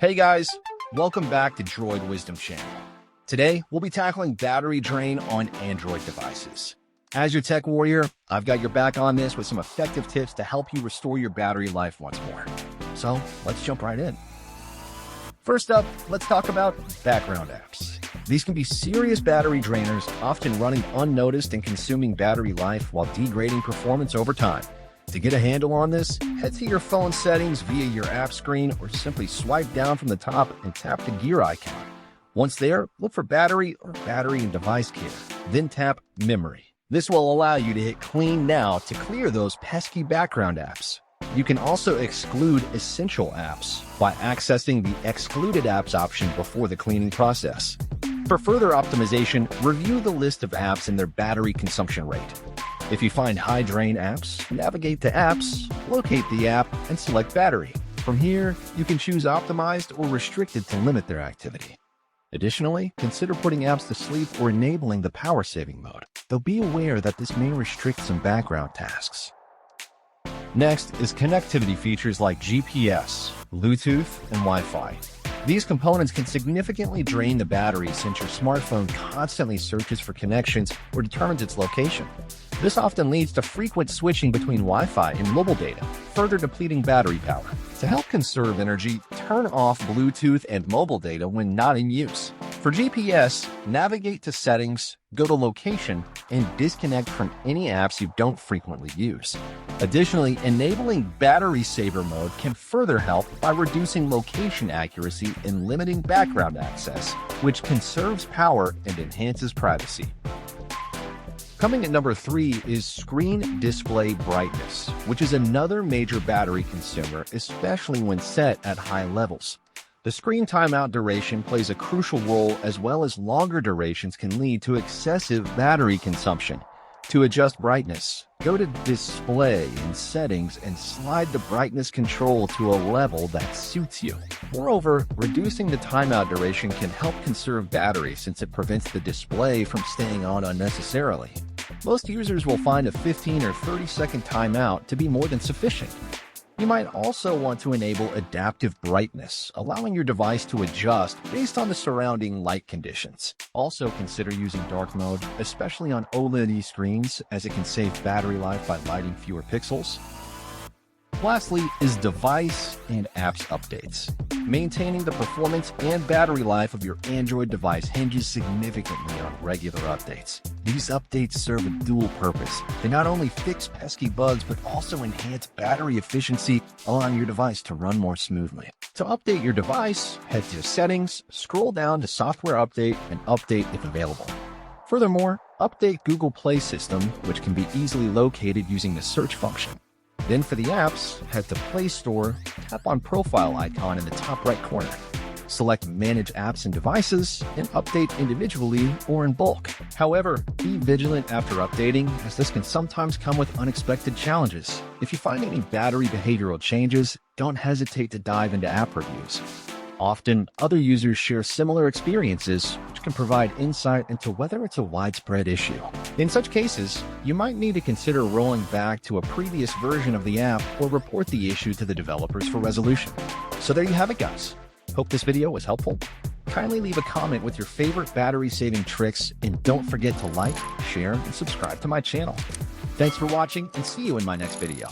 Hey guys, welcome back to Droid Wisdom Channel. Today, we'll be tackling battery drain on Android devices. As your tech warrior, I've got your back on this with some effective tips to help you restore your battery life once more. So, let's jump right in. First up, let's talk about background apps. These can be serious battery drainers, often running unnoticed and consuming battery life while degrading performance over time. To get a handle on this, head to your phone settings via your app screen or simply swipe down from the top and tap the gear icon. Once there, look for battery or battery and device care, then tap memory. This will allow you to hit clean now to clear those pesky background apps. You can also exclude essential apps by accessing the excluded apps option before the cleaning process. For further optimization, review the list of apps and their battery consumption rate. If you find high drain apps, navigate to Apps, locate the app, and select Battery. From here, you can choose Optimized or Restricted to limit their activity. Additionally, consider putting apps to sleep or enabling the power saving mode, though be aware that this may restrict some background tasks. Next is connectivity features like GPS, Bluetooth, and Wi-Fi. These components can significantly drain the battery since your smartphone constantly searches for connections or determines its location. This often leads to frequent switching between Wi-Fi and mobile data, further depleting battery power. To help conserve energy, turn off Bluetooth and mobile data when not in use. For GPS, navigate to Settings, go to Location, and disconnect from any apps you don't frequently use. Additionally, enabling Battery Saver mode can further help by reducing location accuracy and limiting background access, which conserves power and enhances privacy. Coming at number 3 is screen display brightness, which is another major battery consumer, especially when set at high levels. The screen timeout duration plays a crucial role, as well as longer durations can lead to excessive battery consumption. To adjust brightness, go to Display in Settings and slide the brightness control to a level that suits you. Moreover, reducing the timeout duration can help conserve battery since it prevents the display from staying on unnecessarily. Most users will find a 15 or 30-second timeout to be more than sufficient. You might also want to enable adaptive brightness, allowing your device to adjust based on the surrounding light conditions. Also consider using dark mode, especially on OLED screens, as it can save battery life by lighting fewer pixels. Lastly is device and apps updates. Maintaining the performance and battery life of your Android device hinges significantly on regular updates. These updates serve a dual purpose. They not only fix pesky bugs, but also enhance battery efficiency, allowing your device to run more smoothly. To update your device, head to Settings, scroll down to Software Update, and Update if available. Furthermore, update Google Play System, which can be easily located using the search function. Then for the apps, head to Play Store, tap on Profile icon in the top right corner. Select Manage Apps and Devices, and update individually or in bulk. However, be vigilant after updating, as this can sometimes come with unexpected challenges. If you find any battery behavioral changes, don't hesitate to dive into app reviews. Often, other users share similar experiences, which can provide insight into whether it's a widespread issue. In such cases, you might need to consider rolling back to a previous version of the app or report the issue to the developers for resolution. So there you have it, guys. Hope this video was helpful. Kindly leave a comment with your favorite battery-saving tricks, and don't forget to like, share, and subscribe to my channel. Thanks for watching, and see you in my next video.